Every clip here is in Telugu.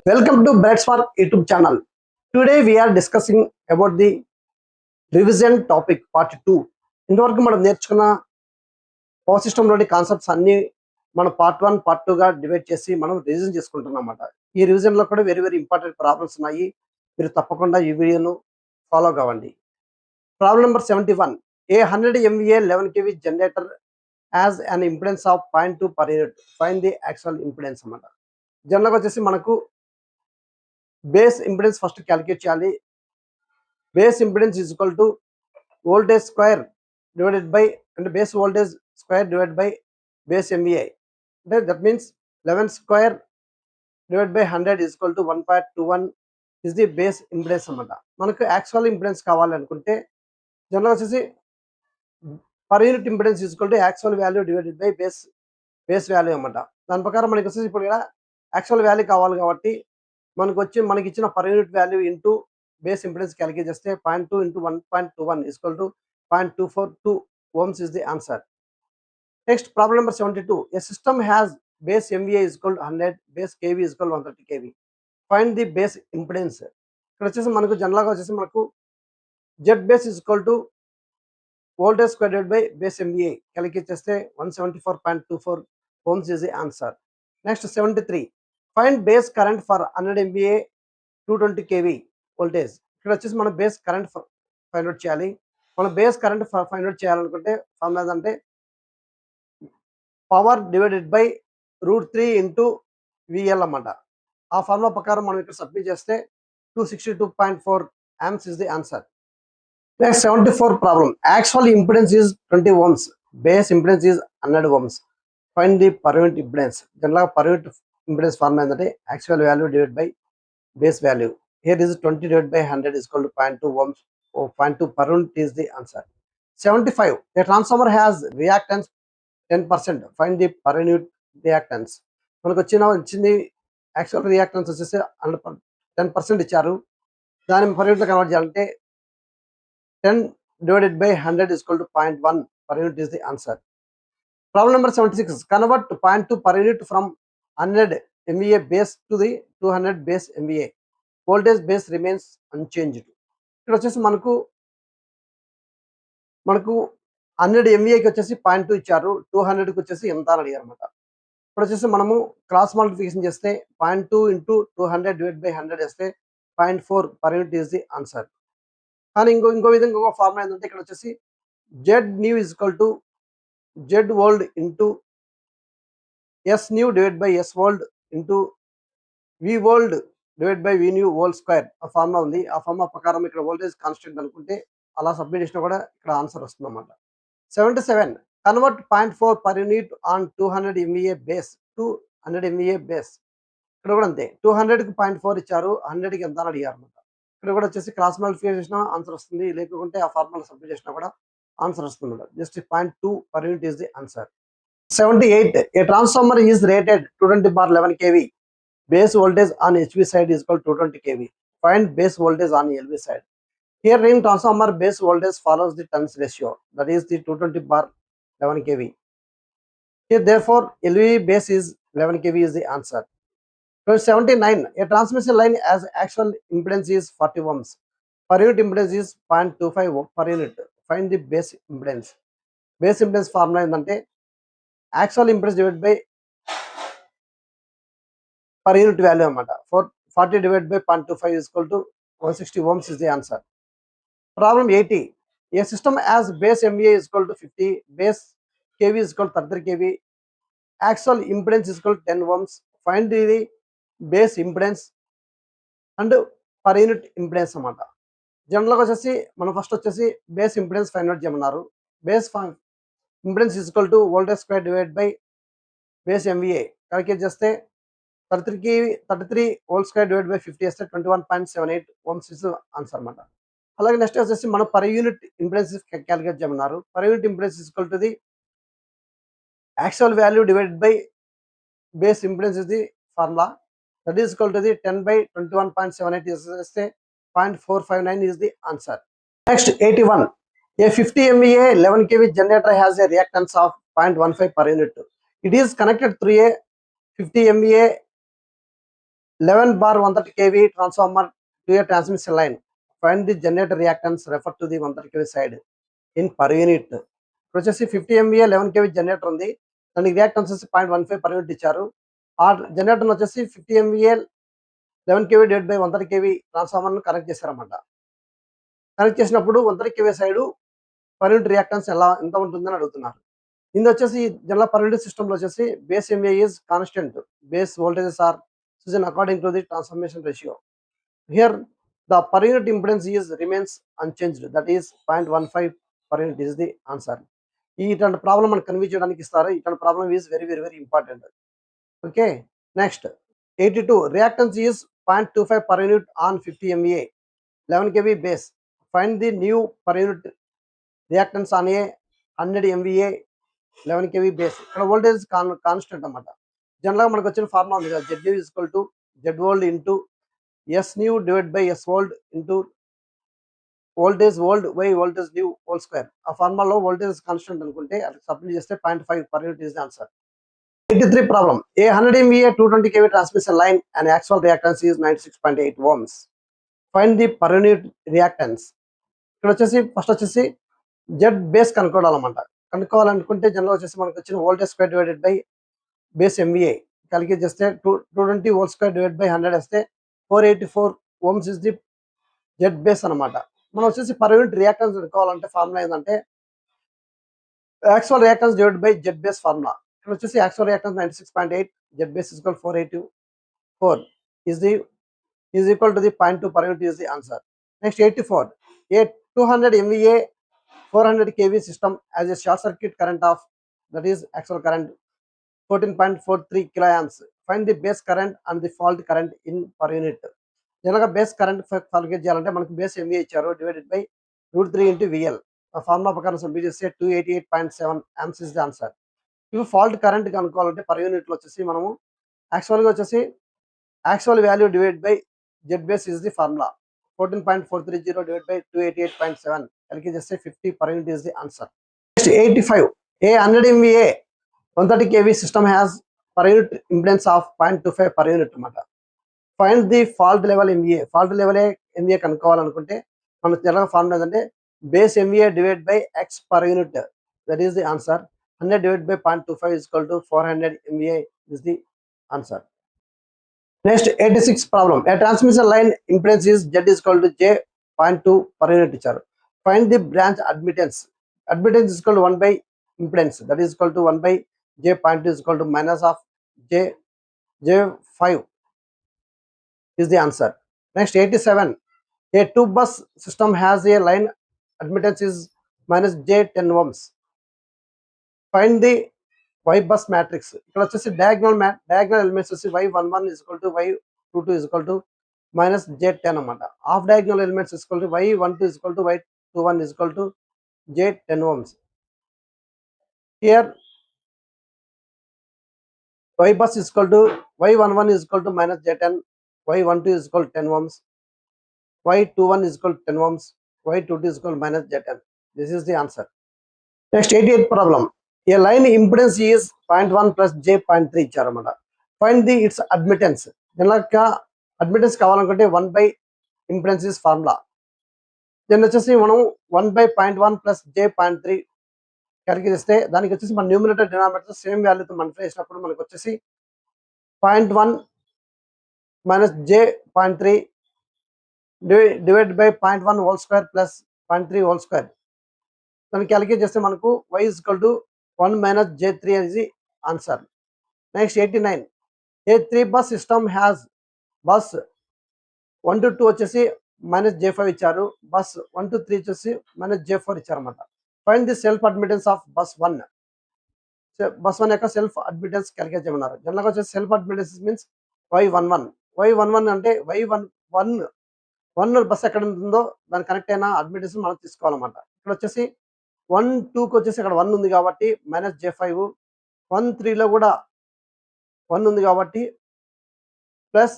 Welcome to Bright Spark YouTube channel. Today we are discussing about the revision topic part 2. ఇంతవరకు మనం నేర్చుకున్న పవర్ సిస్టమ్ లోని కాన్సెప్ట్స్ అన్ని మనం పార్ట్ 1 పార్ట్ 2 గా డివైడ్ చేసి మనం రివిజన్ చేసుకుంటున్నాం అన్నమాట. ఈ రివిజన్ లో కూడా వెరీ ఇంపార్టెంట్ ప్రాబ్లమ్స్ ఉన్నాయి. మీరు తప్పకుండా ఈ వీడియోను ఫాలో కావండి. Problem number 71. A 100 MVA 11 kV generator has an impedance of 0.2 per unit. Find the actual impedance అన్నమాట. జనరల్గా వచ్చేసి మనకు బేస్ ఇంపిడెన్స్ ఫస్ట్ క్యాలిక్యులేట్ చేయాలి. Base impedance is equal to voltage square divided by అంటే base voltage square divide by base MVA అంటే that means 11 square divide by 100 is equal to 1.21 is the base impedance అన్నమాట. మనకు యాక్చువల్ ఇంపిడెన్స్ కావాలనుకుంటే జనరల్ వచ్చేసి per unit impedance is equal to actual value divided by base value అన్నమాట. దాని ప్రకారం మనకి వచ్చేసి ఇప్పుడు ఇక్కడ యాక్చువల్ వాల్యూ కావాలి కాబట్టి మనకి ఇచ్చిన per unit value into base impedance calculate చేస్తే 0.2 into 1.21 equal to 0.242 ohms is the answer. Next, problem number 72. A system has base MVA is equal to 100, base KV is equal to 130 kV. Find the base impedance. ఇక్కడ వచ్చేసి మనకు జనరల్గా వచ్చేసి మనకు Z base is equal to voltage square divided by base MVA calculate చేస్తే 174.24 ohms is the answer. Next, 73. Find base current for 100 MVA 220 kV voltage. ఇక్కడ వచ్చేసి మనం బేస్ కరెంట్ ఫైండ్ అవుట్ చేయాలి. మనం బేస్ కరెంట్ ఫైండ్ అవుట్ చేయాలనుకుంటే ఫార్ములా ఏంటంటే power divided by √3 into VL అన్నమాట. ఆ ఫార్ములా ప్రకారం మనం ఇక్కడ సబ్మిట్ చేస్తే 262.4 amps is the answer. Next, 74 problem. Actual impedance is 20 ohms. Base impedance is 100 ohms. Find the per unit impedance. జనరల్గా per unit impedance ఫార్ములా ఏంటంటే actual value divide by base value. Here is 20 divided by 100 is equal to 0.2 ohms. 0.2 per unit is the answer. 75. A transformer has reactance 10%. Find the per unit reactance. మనకు వచ్చింది యాక్చువల్ రియాక్టెన్స్ వచ్చేసి 10% ఇచ్చారు. దాన్ని పర్ యూనిట్లో కన్వర్ట్ చేయాలంటే 10 divided by 100 is equal to 0.1 per unit is the answer. Problem number 76. Convert 0.2 per unit from 100 MVA base to the 200 base MVA. Voltage base remains unchanged. ఇక్కడ వచ్చేసి మనకు 100 MVAకి వచ్చేసి 0.2 ఇచ్చారు, 200కి వచ్చేసి ఎంత అని అడిగారు అనమాట. ఇప్పుడు వచ్చేసి మనము క్రాస్ మల్టిప్లికేషన్ చేస్తే 0.2 ఇంటూ 200 డివైడ్ బై 100 చేస్తే 0.4 per unit is the answer. కానీ ఇంకో విధంగా ఇంకో ఫార్ములా ఏంటంటే ఇక్కడ వచ్చేసి Z new is equal to Z old into S new divide by S old into V old divide by V new whole square ఆ ఫార్ములా ఉంది. ఆ ఫార్ములా ప్రకారం ఇక్కడ వోల్టేజ్ కాన్స్టెంట్ అనుకుంటే అలా సబ్మిట్ చేసినా కూడా ఇక్కడ ఆన్సర్ వస్తుంది అన్నమాట. 77. Convert 0.4 per unit on 200 MVA base to 100 MVA base. ఇక్కడ కూడా అంతే 200కి 0.4 ఇచ్చారు, 100కి ఎంత అని అడిగారు అనమాట. ఇక్కడ కూడా వచ్చేసి క్రాస్ మల్టిప్లై చేసినా ఆన్సర్ వస్తుంది, లేకుంటే ఆ ఫార్ములా సబ్మిట్ చేసినా కూడా ఆన్సర్ వస్తుంది అనమాట. Just 0.2 per unit is the answer. 78. A transformer is rated 220/11 kV. Base voltage on HV side is equal to 220 kV. Find base voltage on LV side. Here in transformer base voltage follows the turns ratio, that is the 220/11 kV. Here therefore LV base is 11 kV is the answer. 79. A transmission line as actual impedance is 40 ohms. Per unit impedance is 0.25 per unit. Find the base impedance. Base impedance formula ఏంటంటే actual impedance divided by per unit value అన్నమాట. 40 divided by 0.25 is equal to 160 ohms is the answer. Problem 80. A system as base MVA is equal to 50, base KV is equal to 33 kV, actual impedance is equal to 10 ohms. Find the base impedance and per unit impedance అన్నమాట. జనరల్గా వచ్చేసి మనం ఫస్ట్ వచ్చేసి బేస్ ఇంపిడెన్స్ ఫైండ్ అవుట్ చేయమన్నారు. Base impedance is equal to voltage square divide by base MVA calculate చేస్తే 33 హోల్ స్క్వేర్ డివైడ్ బై 50 చేస్తే 21.78 ohms ఇస్ ఆన్సర్ అన్నమాట. అలాగే నెక్స్ట్ వచ్చేసి మనం పర్ యూనిట్ ఇంపిడెన్స్ క్యాలిక్యులేట్ చేయమన్నారు. Per unit impedance is equal to the actual value divided by base impedance is the formula, that is equal to the 10/21.78 చేస్తే 0.459 is the answer. Next, 81. A 50 MVA 11 kV generator has a reactance of 0.15 per unit. It is connected through a 50 MVA 11 bar 130 kV transformer to a transmission line. Find the generator reactance refer to the 130 kV side in per unit. ఇప్పుడు వచ్చేసి 50 MVA 11 kV జనరేటర్ ఉంది. దానికి రియాక్టెన్స్ వచ్చేసి 0.15 per unit ఇచ్చారు. ఆ జనరేటర్ వచ్చేసి 50 MVA 11 kV divide by 130 kV transformer ను కనెక్ట్ చేశారన్నమాట. కనెక్ట్ చేసినప్పుడు 130 kV side per unit reactance ఎంత ఉంటుందని అడుగుతున్నారు. ఇది వచ్చేసి జనరల్ పర్ యూనిట్ సిస్టమ్ లో వచ్చేసి base MVA is constant, base voltages are chosen according to the transformation ratio. Here the per unit impedance is remains unchanged, that is 0.15 per unit is the answer. ఇట్లాంటి ప్రాబ్లం మనకు కన్వీన్స్ చేయడానికి ఇస్తారు. ఇట్లాంటి problem is very very very important. Okay, next 82 reactance is 0.25 per unit on 50 MVA 11 kV base. Find the new per unit reactance on a 100 MVA 11 kV base. ఇక్కడ వోల్టేజ్ కాన్స్టెంట్ అన్నమాట. జనరల్గా మనకు వచ్చిన ఫార్ములా ఉంది కదా, Z equal to Z old into S new divide by S old into voltage old by voltage new whole square. ఆ ఫార్ములాలో వోల్టేజ్ కాన్స్టెంట్ అనుకుంటే అది సబ్స్టిట్యూట్ చేస్తే 0.5 per unit is the answer. 83 problem. A 100 MVA 220 kV transmission line and actual reactance is 96.8 ohms. Find the per unit reactance. ఇక్కడ వచ్చేసి ఫస్ట్ వచ్చేసి జెడ్ బేస్ కనుక్కోవాలన్నమాట. కనుక్కోవాలనుకుంటే జనరల్ వచ్చేసి మనకు వచ్చిన voltage square divided by base MVA calculate చేస్తే 220 హోల్ స్క్వేర్ డివైడ్ బై 100 వేస్తే 484 ohms is the Z base అనమాట. మనం వచ్చేసి పర్ యూనిట్ రియాక్టెన్స్ కనుక్కోవాలంటే ఫార్ములా ఏంటంటే actual reactance divide by Z base formula. ఇక్కడ వచ్చేసి actual reactance 96.8, Z base equal 484 is equal to the 0.2 per unit is the answer. Next 84. A 200 MVA 400 kV system has a short circuit current of, that is actual current 14.43 kiloamps. Find the base current and the fault current in per unit. జనరల్గా బేస్ కరెంట్ క్యాలిక్యులేట్ చేయాలంటే మనకు బేస్ MVA ఇచ్చారు డివైడెడ్ బై √3 into VL. ఆ ఫార్ములా ప్రకారం సబ్స్టిట్యూట్ చేస్తే 288.7 amps is the answer. ఇవి ఫాల్ట్ కరెంట్ కనుక్కోవాలంటే పర్ యూనిట్లో వచ్చేసి మనము యాక్చువల్గా వచ్చేసి actual value divide by Z base is the formula. 14.430 divide by 288.7 calculate చేస్తే 50 per unit is the answer. Next 85. A 100 MVA 130 kV system has per unit impedance of 0.25 per unit అన్నమాట. Find the fault level MVA. Fault level MVA కనుక్కోవాలనుకుంటే మన జనరల్ ఫార్ములా ఏంటంటే base MVA divide by X per unit, that is the answer. 100 divided by 0.25 is equal to 400 MVA is the answer. Next 86 problem. A transmission line impedance is Z is equal to J 0.2 per unit ఇచ్చారు. Find the branch admittance. Admittance is equal to 1 by impedance, that is equal to 1 by J 0.2 is equal to minus of J5 is the answer. Next 87. A 2 bus system has a line admittance is minus J10 ohms. Find the Y bus matrix. ఇక్కడ వచ్చేసి డయాగ్నల్ ఎలిమెంట్స్ వచ్చి Y11 is equal to Y22 is equal to minus J10 అన్నమాట. Half diagonal elements is equal to Y12 is equal to Y21 is equal to J10 ohms. Here Y bus is equal to Y11 is equal to minus J10, Y12 is equal to 10 ohms, Y21 is equal to 10 ohms, Y22 is equal to minus J10. This is the answer. Next 88 problem. A line impedance is 0.1 plus J 0.3 ఇచ్చారన్నమాట. Find the its admittance. జనరల్గా అడ్మిటెన్స్ కావాలనుకుంటే 1 by ఇంపిడెన్స్ ఇస్ ఫార్ములా. దీన్ని వచ్చేసి మనం 1 by 0.1 plus J 0.3 క్యాలిక్యులేట్ చేస్తే దానికి వచ్చేసి మన న్యూమినేటర్ డినామినేటర్ సేమ్ వాల్యూతో మల్టిప్లై చేసినప్పుడు మనకు వచ్చేసి 0.1 minus J 0.3 divided by 0.1 whole square plus 0.3 whole square. దాన్ని క్యాలిక్యులేట్ చేస్తే మనకు Y is equal to 1 minus J3 is the answer. Next 89. A 3 bus system has bus 1 to 2 వచ్చేసి minus J5 ఇచ్చారు, బస్ 1 to 3 వచ్చేసి minus J4 ఇచ్చారన్నమాట. Find the self admittance of bus 1. Bus 1 యొక్క సెల్ఫ్ అడ్మిటెన్స్ క్యాలిక్యులేట్ చేయమన్నారు. జనరల్గా వచ్చేసి సెల్ఫ్ అడ్మిటెన్స్ మీన్స్ Y11 అంటే Y11 బస్ ఎక్కడ ఉంటుందో దాని కనెక్ట్ అయిన అడ్మిటెన్స్ మనం తీసుకోవాలన్నమాట. ఇక్కడ వచ్చేసి 1, 2కి వచ్చేసి ఇక్కడ 1 ఉంది కాబట్టి మైనస్ J5, 1, 3లో కూడా 1 ఉంది కాబట్టి ప్లస్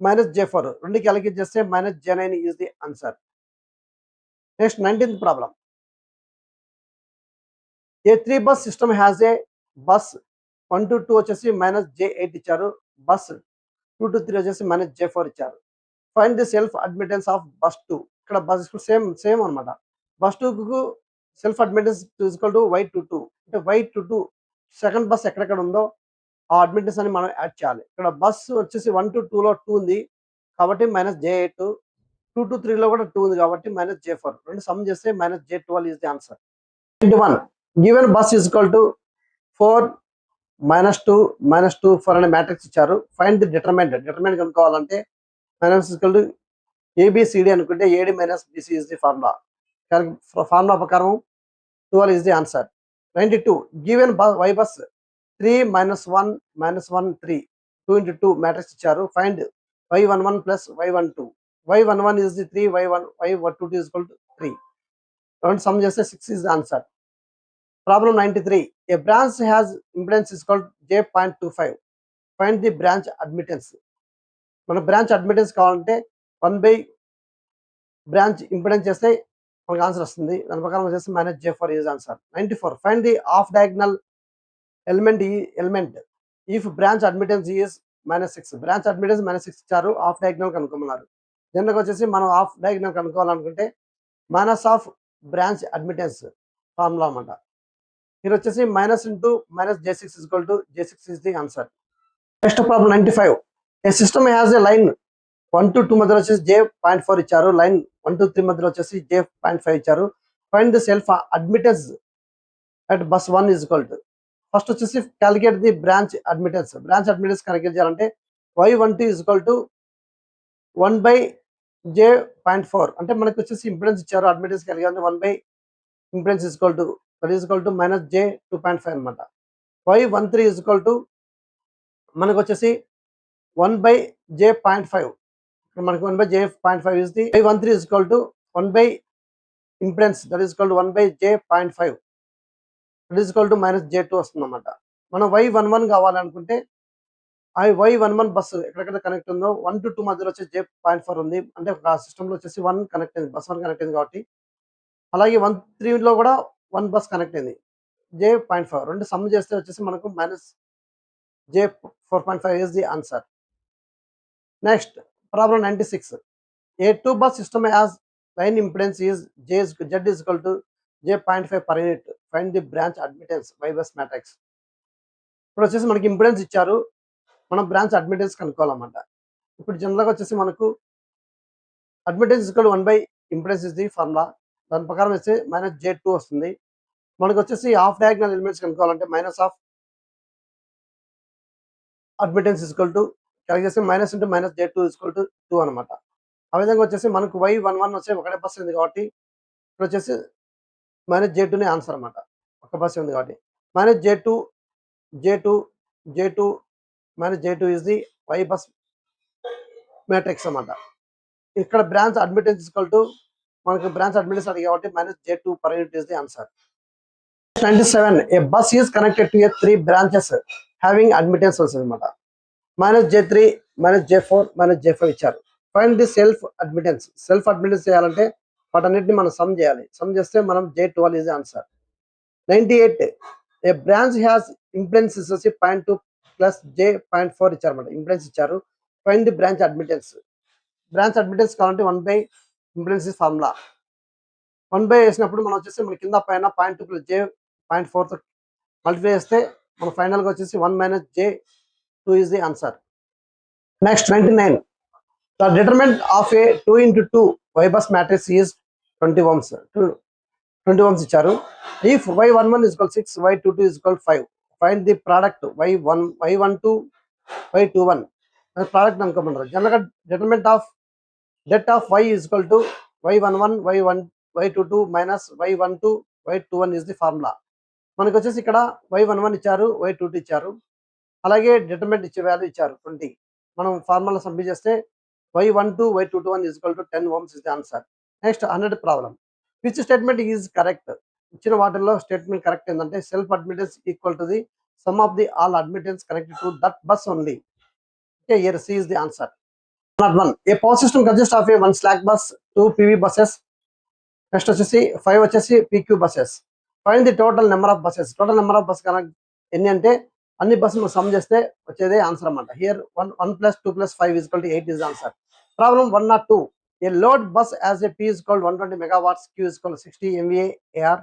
మైనస్ J4, రెండు క్యాలిక్యులేట్ చేస్తే minus J9 is the answer. Next 19th problem. A 3 bus system has A bus 1 to 2 వచ్చేసి మైనస్ J8 ఇచ్చారు, బస్ 2 to 3 వచ్చేసి -J4 ఇచ్చారు. Find the self admittance of bus 2. ఇక్కడ బస్ సేమ్ అనమాట. బస్ 2కు సెల్ఫ్ అడ్మిటెన్స్ Y22 అంటే Y22 సెకండ్ బస్ ఎక్కడెక్కడ ఉందో ఆ అడ్మిటెన్స్ అని మనం యాడ్ చేయాలి. ఇక్కడ బస్ వచ్చేసి 1 to 2లో 2 ఉంది కాబట్టి -J8, 2 to 3లో కూడా 2 ఉంది కాబట్టి -J4. రెండు సమ్ చేస్తే -J12 is the answer. 21 given bus is equal to 4 -2 -2 4 అనే మ్యాట్రిక్స్ ఇచ్చారు. ఫైండ్ ది డిటర్మినెంట్ కనుక్కోవాలంటే ABCD అనుకుంటే AD - BC is the formula. Formula ప్రకారం 12 is the answer. 92 given Y bus 3 -1 -1 3 2 into 2 matrix ఇచ్చారు. Find Y11 plus Y12. Y11 is the 3, Y22 is equal to 3. రెండు సమ్ చేస్తే 6 is the answer. Problem 93. A branch has impedance is called J.25. Find the branch admittance. మన బ్రాంచ్ అడ్మిటెన్స్ కావాలంటే 1 by బ్రాంచ్ ఇంపిడెన్స్ చేస్తే మనకు ఆన్సర్ వస్తుంది. దాని ప్రకారం వచ్చేసి -J4 is answer. 94. Find the off diagonal element if branch admittance is -6. Branch admittance -6 ఇచ్చారు. ఆఫ్ డయాగ్నల్ కనుక్కోమన్నారు. జనరల్గా వచ్చేసి మనం ఆఫ్ డయాగ్నల్ కనుక్కోవాలనుకుంటే minus off branch admittance formula అన్నమాట. ఇది వచ్చేసి -(-) -J6 J6 is the answer. Next problem 95. A system has a line 1 to 2 మధ్యలో వచ్చేసి J.4 ఇచ్చారు. లైన్ 1 to 3 మధ్యలో వచ్చేసి J.5 ఇచ్చారు. Find the self admittance at bus 1 is equal to. First వచ్చేసి calculate the branch admittance. Branch admittance calculate చేయాలంటే Y12 is equal to 1 by J.4 అంటే మనకు వచ్చేసి ఇంపిడెన్స్ ఇచ్చారు. Admittance calculate 1 by impedance is equal to -J2.5 అనమాట. Y13 ఈజ్ ఈక్వల్ టు మనకు వచ్చేసి 1 by J.5. మనకు 1 by J.5 is the Y13 is equal to 1 by impedance, that is equal to 1 by J.5, that is equal to -J2 వస్తుంది అన్నమాట. మనం Y11 కావాలనుకుంటే ఆ Y11 బస్సు ఎక్కడెక్కడ కనెక్ట్ ఉందో 1 to 2 మధ్యలో వచ్చేసి J.4 ఉంది. అంటే ఒక సిస్టంలో వచ్చేసి 1 కనెక్ట్ అయింది, బస్ 1 కనెక్ట్ అయింది కాబట్టి. అలాగే 13లో కూడా 1 బస్ కనెక్ట్ అయింది J.5. రెండు సమ్ చేస్తే వచ్చేసి మనకు -J4.5 is the answer. Next, problem 96. A 2 bus system has line impedance is Z is equal to J.5 per unit. Find the branch admittance Y bus matrix. ఇప్పుడు వచ్చేసి మనకి ఇంపిడెన్స్ ఇచ్చారు, మనం బ్రాంచ్ అడ్మిటెన్స్ కనుక్కోవాలన్నమాట. ఇప్పుడు జనరల్గా వచ్చేసి మనకు admittance equal 1 by impedance is the formula. దాని ప్రకారం వచ్చి -J2 వస్తుంది. మనకు వచ్చేసి ఆఫ్ డయాగ్నల్ ఎలిమెంట్స్ కనుక్కోవాలంటే minus off admittance equal to calculation -(-) J2 = 2 అనమాట. ఆ విధంగా వచ్చేసి మనకు Y11 వచ్చి ఒకటే బస్ ఉంది కాబట్టి ఇప్పుడు వచ్చేసి -J2నే ఆన్సర్ అనమాట. ఒక బస్ ఉంది కాబట్టి -J2 J2 J2 -J2 is the Y bus matrix అన్నమాట. ఇక్కడ బ్రాంచ్ అడ్మిటెన్స్ ఈక్వల్ టు మనకు బ్రాంచ్ అడ్మిటెన్స్ అడిగి కాబట్టి -J2 per unit is the answer. 97. A bus is connected to a 3 branches having admittance వస్తుంది అనమాట. -J3 -J4 -J5 ఇచ్చారు. Find the self admittance. Self admittance చేయాలంటే వాటన్నిటిని మనం సమ్ చేయాలి. సమ్ చేస్తే మనం J12 is the answer. 98. A branch has impedance వచ్చి 0.2 plus J.4 ఇచ్చారు అనమాట. ఇంపిడెన్స్ ఇచ్చారు. Find the branch admittance. Branch admittance కావాలంటే 1 by ఇంపిడెన్స్ ఫార్ములా. 1 by వేసినప్పుడు మనం వచ్చేసి మన కింద పైన 0.2 plus J.4 తో మల్టిప్లై చేస్తే మన ఫైనల్గా వచ్చేసి 1 - J2 is the answer. Next, 99. The determinant of a 2 into 2 Y bus matrix is 20 ohms. 20 ohms ఇచ్చారు. If Y11 is equal to 6, Y22 is equal to 5. Find the product Y12 Y21. Product అనుకోమన్నారు. జనరల్గా determinant of det of Y is equal to Y11 Y22 minus Y12 Y21 is the formula. మనకు వచ్చేసి ఇక్కడ Y11 ఇచ్చారు, Y22 ఇచ్చారు, అలాగే డిటర్మినెంట్ ఇచ్చే వాల్యూ ఇచ్చారు 20. మనం ఫార్ములా సబ్మిట్ చేస్తే Y12 Y21 is equal to 10 ohms is the answer. Next 100 problem. Which statement is correct? ఇచ్చిన వాటిల్లో స్టేట్మెంట్ కరెక్ట్ ఏంటంటే self admittance equal to the some of the all admittance connected to that bus only. Okay, here C is the answer. 101. A power system consists of a 1 slack bus, 2 PV buses, next వచ్చేసి 5 వచ్చేసి PQ buses. Find the total number of buses. Total number of bus connect ఎన్ని అంటే అన్ని బస్సులు సమ్ చేస్తే వచ్చేదే ఆన్సర్ అన్నమాట. Here 1 plus 2 plus 5 is equal to 8 is the answer. Problem 102. A load bus as a P is called 120 megawatts, Q is called 60 MVA AR.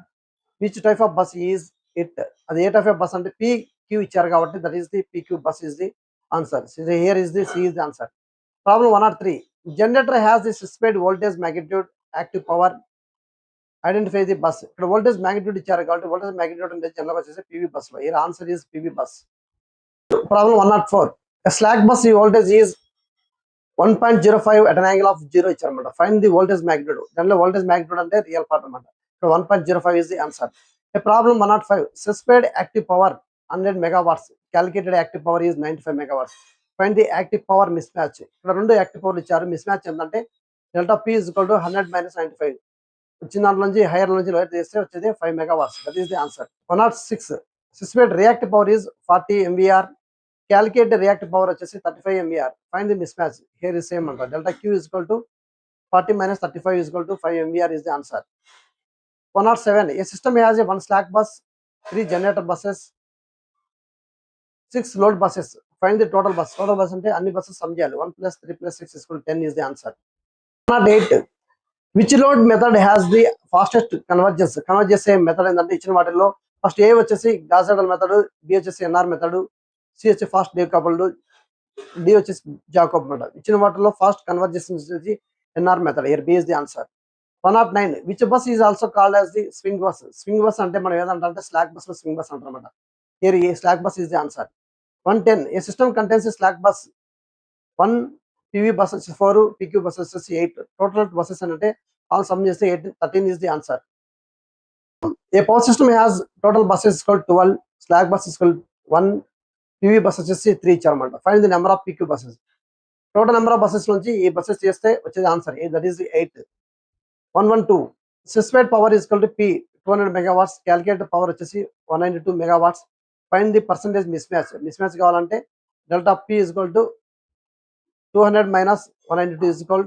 Which type of bus is it? అది ఏ టైప్ ఆఫ్ బస్ అంటే PQ ఇచ్చారు కాబట్టి that is the PQ bus is the answer. Here is the C is the answer. Problem 103. Generator has the specified voltage magnitude active power. Identify the bus. ఇక్కడ వోల్టేజ్ మ్యాగ్నిట్యూడ్ ఇచ్చారు కాబట్టి వోల్టేజ్ మ్యాగ్నిట్యూడ్ అంటే జనరల్గా వచ్చేసి PV bus. Here answer is PV bus. Problem 104. Slack bus ఈ voltage is 1.05 at an angle of 0 ఇచ్చారన్నమాట. Find the voltage magnitude. దానిలో వోల్టేజ్ మ్యాగ్నిట్యూడ్ అంటే రియల్ పార్ట్ అనమాట. ఇక్కడ 1.05 is the answer. Problem 105. Specified active power 100 megawatts, calculated active power is 95 megawatts. Find the active power miss match. ఇక్కడ రెండు యాక్టివ్ పవర్ ఇచ్చారు. మిస్ మ్యాచ్ ఏంటంటే delta P is equal to 100 - 95. వచ్చిన దాంట్లో నుంచి హైయర్ నుంచి లోయర్ చేస్తే వచ్చేది 5 megawatts. That is the answer. 106. Specified reactive power is 40 MVAR. Calculated reactive power వచ్చేసి 35 MVAR. Find the mismatch. Here is same అంటారు. Delta Q is equal to 40 - 35 is equal to 5 MVAR is the answer. 107. A system has a 1 slack bus, 3 generator buses, 6 load buses. Find the total bus. Total bus అంటే అన్ని బస్సెస్ సమ్ చేయాలి. 1 + 3 + 6 = 10 is the answer. 108. Which load method has the fastest convergence. Convert చేసే మెథడ్ ఏంటంటే ఇచ్చిన వాటిల్లో ఫస్ట్ ఏ వచ్చేసి గాసెడల్ మెథడ్, బి వచ్చేసి ఎన్ఆర్ మెథడ్, సి వచ్చి ఫాస్ట్ డీకపుల్డ్, డి వచ్చేసి జాకోబ్ మెథడ్. ఇచ్చిన వాటిలో ఫాస్ట్ కన్వర్జెన్స్ వచ్చేసి NR method. Here B is the answer. 109. Which bus is also called as the swing bus. Swing bus అంటే మనం ఏదంటే స్లాక్ బస్ లో స్వింగ్ బస్ అంటారన్నమాట. హియర్ ఈ slack bus is the answer. 110. A system contains slack bus 1 PV bus వచ్చేసి 4, PQ బస్ వచ్చేసి 8. టోటల్ బస్సెస్ అంటే ఆల్ సమ్ చేస్తే 8, 13 is the answer. A power system has total buses equal 12, slack bus equal 1, PV bus వచ్చేసి 3 ఇచ్చారన్నమాట. Find the number of PQ buses. Total number of buses నుంచి ఈ బస్సెస్ చేస్తే వచ్చేది answer. That is 8. 112. Specified power is equal to P 200 megawatts. Calculated power వచ్చేసి 192 megawatts. Find the percentage mismatch. Mismatch కావాలంటే delta P is equal to 200 - 192 is equal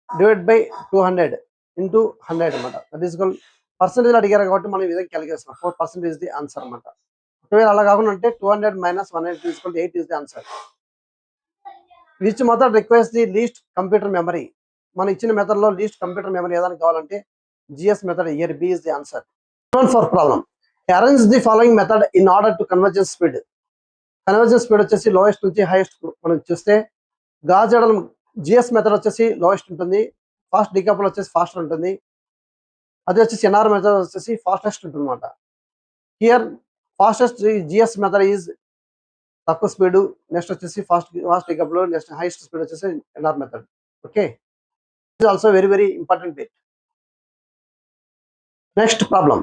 divide by 200 into 100 అనమాట. దట్ ఈస్ ఈక్వల్ పర్సెంటేజ్ అడిగారు కాబట్టి మనం ఈ విధంగా క్యాలిక్యులేట్ చేస్తాం. 4% ఈస్ ది ఆన్సర్ అనమాట. ఒకవేళ అలా కాకుండా అంటే 200 - 192 is equal 8 is the answer. Which method requires the least computer memory. మన ఇచ్చిన మెథడ్ లో లీస్ట్ కంప్యూటర్ మెమరీ ఏదైనా కావాలంటే GS method. Here B is the answer. 114 problem. Arrange the following method in order to convergence speed. Convergence speed వచ్చేసి లోయెస్ట్ నుంచి హైయెస్ట్ మనం చూస్తే గాజడల్ జిఎస్ మెథడ్ వచ్చేసి లోయెస్ట్ ఉంటుంది. ఫాస్ట్ డీకపుల్ వచ్చేసి ఫాస్టర్ ఉంటుంది. అది వచ్చేసి ఎన్ఆర్ మెథడ్ వచ్చేసి ఫాస్టెస్ట్ ఉంటుంది అనమాట. Here fastest GS method is తక్కువ స్పీడ్. నెక్స్ట్ వచ్చేసి fast decouple. Next highest speed వచ్చేసి NR method. Okay, it also very very important bit. Next problem.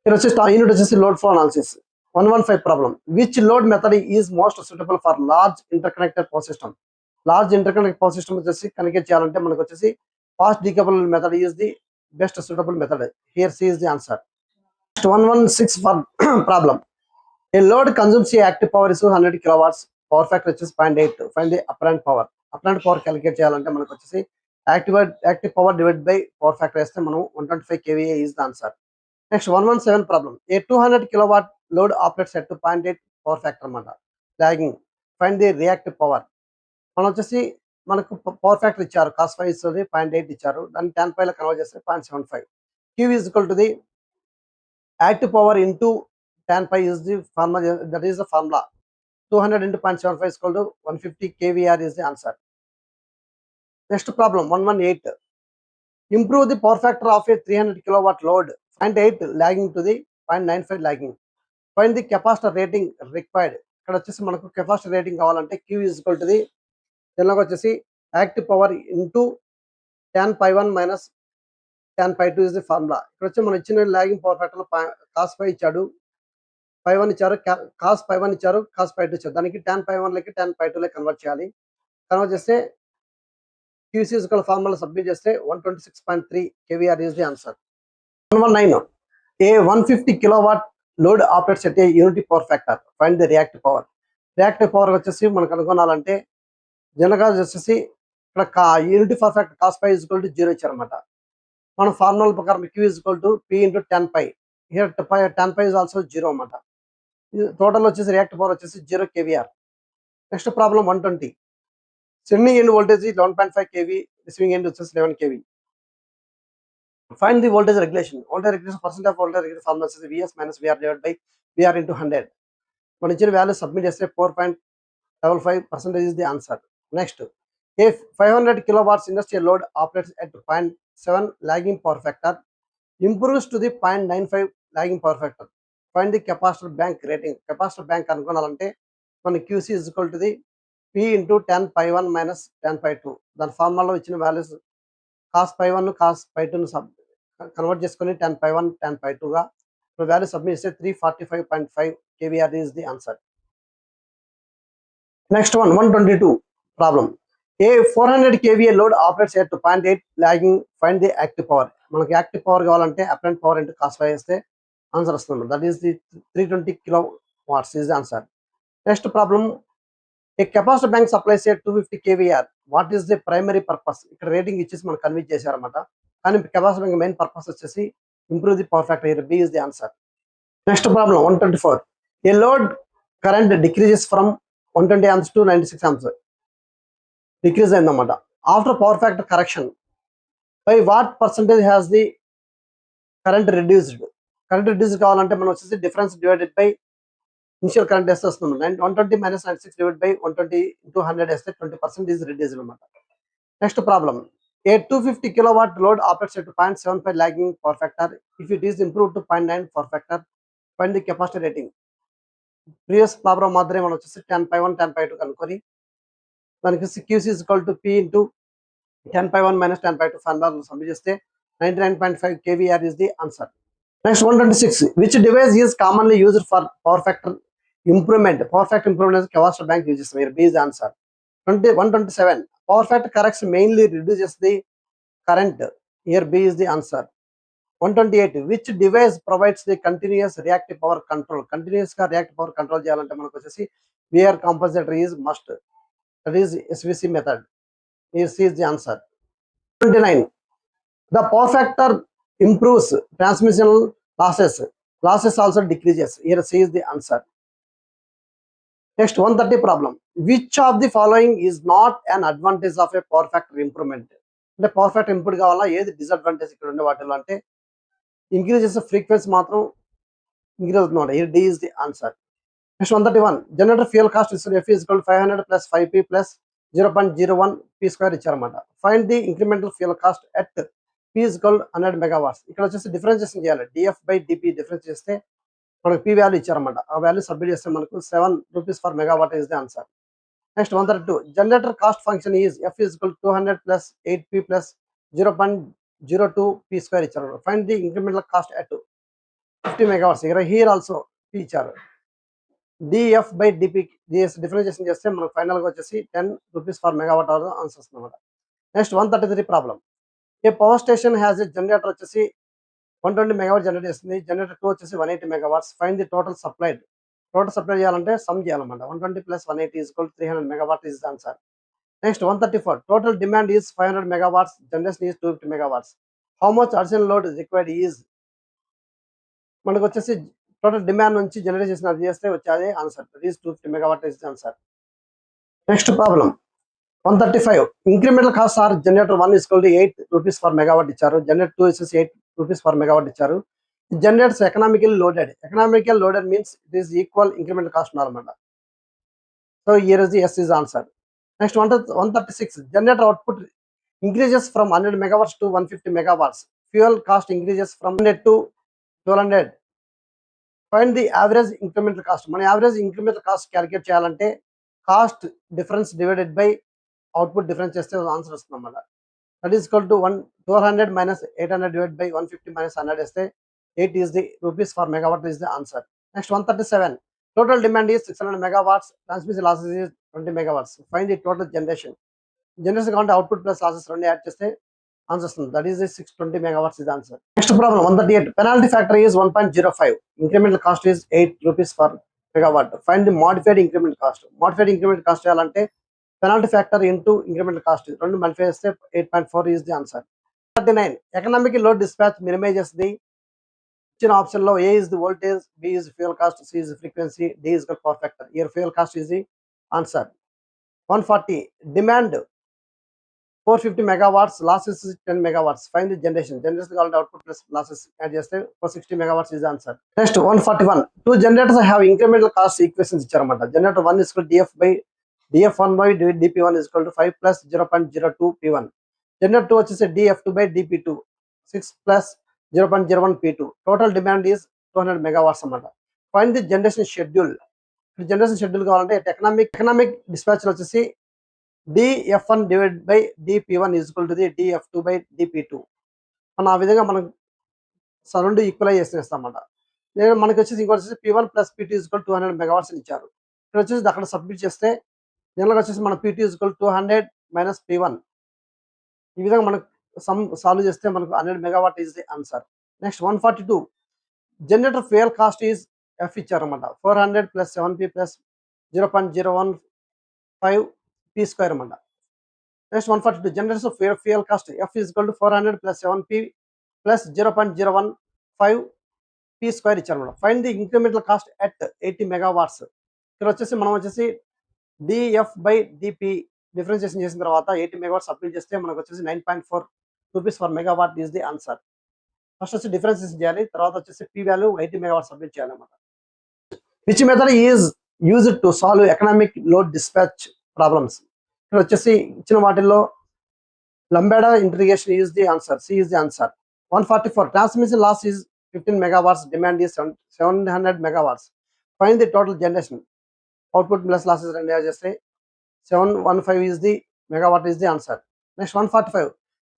ఇక్కడ వచ్చేసి యూనిట్ వచ్చేసి load flow analysis. 115 problem. Which load method is most suitable for large interconnected power system. Large interconnect power system వచ్చేసి కనెక్ట్ చేయాలంటే మనకు వచ్చేసి fast decouple method is the best suitable method. Here C is the answer. 116 for problem. A load consumes active power is 100 kilowatts. Power factor వచ్చేసి 0.8. Find the apparent power. Apparent power calculate చేయాలంటే మనకు వచ్చేసి active power divide by power factor వేస్తే మనం 125 kVA is the answer. Next 117 problem. A 200 kilowatt load operates at 0.8 power factor అనమాట. Lagging. Find the reactive power. మనం వచ్చేసి మనకు పవర్ ఫ్యాక్టర్ ఇచ్చారు. కాస్ 5 ఇస్తుంది, 0.8 ఇచ్చారు. దాన్ని 10 లో కన్వర్ట్ చేస్తే 0.75. Q is equal to the active power into 10 is the formula. That is the formula. 200 into 0.75 is equal to 150 kVAR is the answer. Next problem 118. Improve the power factor of a 300 kilowatt load. 0.8 lagging to the 0.95 lagging. Find the capacitor rating required. ఇక్కడ వచ్చేసి మనకు కెపాసిటర్ రేటింగ్ కావాలంటే Q is equal to the దీనిలోకి వచ్చేసి active power into 10 - 10 is the formula. ఇక్కడ వచ్చి మనం ఇచ్చిన లాగింగ్ పవర్ ఫ్యాక్టర్ లో కాస్ 5 ఇచ్చాడు, 1 ఇచ్చారు, కాస్ 1 ఇచ్చారు, కాస్ 2 ఇచ్చారు. దానికి 10 లకి 10 లకి కన్వర్ట్ చేయాలి. కన్వర్ట్ చేస్తే QC ఫార్ములా సబ్మిట్ చేస్తే 126.3 kVAR is the answer. 119. A 150 kilowatt load operates at a unity power factor. Find the reactive power. Reactive power వచ్చేసి మనకు కనుగొనాలంటే జనరల్గా వచ్చేసి ఇక్కడ unity power factor cos 5 is equal to 0 ఇచ్చారనమాట. మనం ఫార్ములా ప్రకారం Q is equal to P into 10 pi. Here 10 pi is also 0 అన్నమాట. టోటల్ వచ్చేసి రియాక్టివ్ పవర్ వచ్చేసి 0 kVAr. Next problem 120. Sending end voltage 11.5 kV, receiving end వచ్చేసి 11 kV. Find the voltage regulation. Voltage regulation percent of voltage regulation formula వచ్చేసి VS - VR divided by VR into 100. మన ఇచ్చిన వాల్యూ సబ్మిట్ చేస్తే 4.55% is the answer. Next, if 500 kilowatts industrial load operates at 0.7 lagging power factor, improves to the 0.95 lagging power factor, find the capacitor bank rating. Capacitor bank అనుకోవాలంటే మన QC is equal to the P into 10 pi 1 minus 10 pi 2. దాని ఫార్ములాలో ఇచ్చిన values cos pi 1 cos pi 2 convert చేసుకొని 10 pi 1 10 pi 2 గా వాల్యూ సబ్మిట్ చేస్తే 345.5 kVAr is the answer. Next one, 122 problem. A 400 kVA load operates at 0.8 lagging. Find the active power. మనకి యాక్టివ్ పవర్ కావాలంటే అప్రెంట్ పవర్ ఇంటూ కాస్ ఫై వేస్తే ఆన్సర్ వస్తుంది. That is the 320 kilowatts is the answer. Next problem, a capacitor bank supplies at 250 kVAr. What is the primary purpose? ఇక్కడ రేటింగ్ ఇచ్చేసి మనకు కన్విన్స్ చేశారన్నమాట. కానీ capacitor bank మెయిన్ పర్పస్ వచ్చేసి improve the power factor. B is the answer. Next problem, 124. A load current decreases from 120 amps to 96 amps. Decrease అయిందన్నమాట. After power factor correction by what percentage has the current reduced. Current reduce కావాలంటే మనం వచ్చేసి difference divided by initial current వేస్తే వస్తుంది. 120 - 96 డివైడ్ బై 120 into 100 వేస్తే 20% ఈజ్ రిడ్యూస్డ్ అనమాట. Next problem, A 250 kilowatt load operates at 0.75 lagging power factor. If it is improve to 0.9 power factor, find the capacity rating. Previous problem మాత్రమే మనం వచ్చేసి 10 pi 1 10 pi 2 కనుక్కొని దానికి QC is equal to P into 10 pi 1 minus 10 pi 2 formula submit చేస్తే 99.5 kVAr is the answer. Next, 126. Which device is commonly used for power factor improvement? Power factor improvement is capacitor bank uses. Here B is the answer. 127. Power factor corrects mainly reduces the current. Here B is the answer. 128. Which device provides the continuous reactive power control? Continuous reactive power control చేయాలంటే మనకు వచ్చేసి VR compensator is must. That is SVC method. Here C is the answer. 29. The power factor improves transmission losses. Losses also decreases. Here C is the answer. Next, 130 problem. Which of the following is not an advantage of a power factor improvement? అంటే పవర్ ఫ్యాక్టర్ ఇంప్రూవ్ కావాలా, ఏది డిసడ్వాంటేజ్ ఇక్కడ ఉండే వాటిలో అంటే ఇంక్రీజ్ చేసే ఫ్రీక్వెన్సీ మాత్రం ఇంక్రీజ్ అవుతుంది. Here D is the answer. Next, 131. Generator fuel cost is F is equal to 500 plus 5P plus 0.01 P square ఇచ్చారన్నమాట. Find the incremental fuel cost at P is equal to 100 megawatts. ఇక్కడ వచ్చేసి డిఫరెన్షియేషన్ చేయాలి. DF by DP డిఫరెన్స్ చేస్తే మనకు P వాల్యూ ఇచ్చారన్నమాట. ఆ వాల్యూ సబ్మిట్ చేస్తే మనకు 7 rupees per megawatt is the answer. Next, 132. Generator cost function is F is equal to 200 plus 8P plus 0.02 P square ఇచ్చారు. Find the incremental cost at 50 megawatts. Here also P ఇచ్చారు. DF by DP డిఫరెన్షియేషన్ చేస్తే మనకు ఫైనల్ గా వచ్చేసి 10 rupees per megawatt hour answer వస్తుంది అన్నమాట. Next, 133 problem. A power station has a generator వచ్చేసి 120 మెగావాట్ జనరేట్ చేస్తుంది. జనరేటర్ 2 వచ్చేసి 180 megawatts. Find the total supplied. Total supply చేయాలంటే సమ్ చేయాలన్నమాట. 120 plus 180 is equal to 300 megawatt is the answer. Next, 134. Total demand is 500 megawatts. Generation is 250 megawatts. How much additional load is required is మనకు వచ్చేసి టోటల్ డిమాండ్ నుంచి జనరేట్ చేసిన అది చేస్తే వచ్చేది answer. That is 250 megawatt is the answer. Next problem, 135. Incremental cost are generator 1 is equal to 8 rupees per megawatt ఇచ్చారు. జనరేటర్ 2 వచ్చేసి 8 rupees per megawatt ఇచ్చారు. Generators economical loaded. Economical loaded means it is equal incremental cost అన్నమాట. So here is the S is answer. Next, 136. Generator output increases from 100 megawatts to 150 megawatts. Fuel cost increases from 100 to 1200. Find the average incremental cost. మన యావరేజ్ ఇంక్రిమెంటల్ కాస్ట్ క్యాలిక్యులేట్ చేయాలంటే cost difference divided by output difference చేస్తే ఆన్సర్ వస్తుంది అన్నమాట. That is equal to 1200 minus 800 divided by 150 minus 100 వేస్తే 8 is the rupees per megawatt is the answer. Next, 137. Total demand is 600 megawatts. Transmission losses is 20 megawatts. Find the total generation. Generation కావాలంటే అవుట్పుట్ ప్లస్ లాసెస్ రెండు యాడ్ చేస్తే ఆన్సర్ వస్తుంది. That is 620 megawatts is the answer. Next problem, 138. Penalty factor is 1.05. Incremental cost is 8 rupees per megawatt. Find the modified incremental cost. Modified incremental cost చేయాలంటే penalty factor into incremental cost రెండు మల్టిప్లై చేస్తే 8.4 is the answer. 39. Economic load dispatch minimizes the ఇచ్చిన ఆప్షన్ లో A is the voltage, B is fuel cost, C is frequency, D is power factor. Here fuel cost is the answer. 140 demand 450 megawatts, losses is 10 megawatts. Find the generation. Generation called output plus losses add చేస్తే 460 megawatts is the answer. Next 141. Two generators have incremental cost equations ఇచ్చారన్నమాట. Generator 1 is equal to df1 by dp1 is equal to 5 plus 0.02 p1. Generator 2 వచ్చేసి df2 by dp2 6 plus 0.01 p2. Total demand is 200 megawatts అన్నమాట. Find the generation schedule. Generation schedule కావాలంటే ఎకనామిక్ డిస్పాచ్ వచ్చేసి df1 divided by dp1 is equal to the df2 by dp2. మనం ఆ విధంగా మనం రెండు ఈక్వలైజ్ చేస్తామన్నమాట. నేను మనకి వచ్చేసి ఇంకోటి వచ్చేసి p1 plus p2 is equal to 200 megawatts అని ఇచ్చారు. ఇక్కడ వచ్చేసి అక్కడ సబ్మిట్ చేస్తే దీనిలో వచ్చేసి మన p2 is equal to 200 minus p1. ఈ విధంగా మనకు సాల్వ్ చేస్తే మనకు 100 megawatt is the answer. Next 142. Generator fuel cost is F ఇచ్చారన్నమాట. 400 plus 7p plus 0.015 p square అన్నమాట. Next 142. Generation fuel cost F is equal to 400 plus 7p plus 0.015 p square ఇచ్చారన్నమాట. Find the incremental cost at 80 megawatts. ఇక్కడ వచ్చేసి మనం వచ్చేసి df by dp డిఫరెన్షియేషన్ చేసిన తర్వాత 80 megawatts సబ్మిట్ చేస్తే మనకు వచ్చేసి 9.4 rupees per megawatt is the answer. First వచ్చి డిఫరెన్షియేషన్ చేయాలి, తర్వాత వచ్చేసి p వాల్యూ 80 megawatts సబ్మిట్ చేయాలన్నమాట. Which method is used to solve economic load dispatch problems. ఇక్కడ వచ్చేసి ఇచ్చిన వాటిల్లో lambda integration is the answer. C is the answer. 144. Transmission loss is 15 megawatts, demand is 700 megawatts. Find the total generation. Output plus losses రెండు యాడ్ చేస్తే 715 is the megawatt is the answer. Next 145.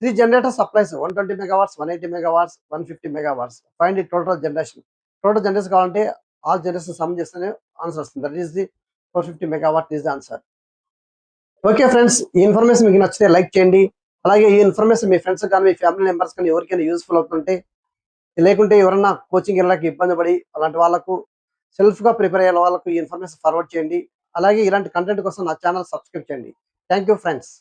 3 generators supplies 120 megawatts, 180 megawatts, 150 megawatts. Find the total generation. Total generation కావాలంటే ఆల్ జనరేషన్ సమ్ చేస్తేనే ఆన్సర్ వస్తుంది. That is the 450 megawatt is the answer. Okay friends, ఈ ఇన్ఫర్మేషన్ మీకు నచ్చితే లైక్ చేయండి. అలాగే ఈ ఇన్ఫర్మేషన్ మీ ఫ్రెండ్స్ కానీ మీ ఫ్యామిలీ మెంబర్స్ కానీ ఎవరికైనా యూస్ఫుల్ అవుతుంటే, లేకుంటే ఎవరన్నా కోచింగ్ వెళ్ళడానికి ఇబ్బంది పడి అలాంటి వాళ్ళకు సెల్ఫ్గా ప్రిపేర్ అయ్యే వాళ్ళకు ఈ ఇన్ఫర్మేషన్ ఫార్వర్డ్ చేయండి. అలాగే ఇలాంటి కంటెంట్ కోసం నా ఛానల్ సబ్స్క్రైబ్ చేయండి. Thank you friends.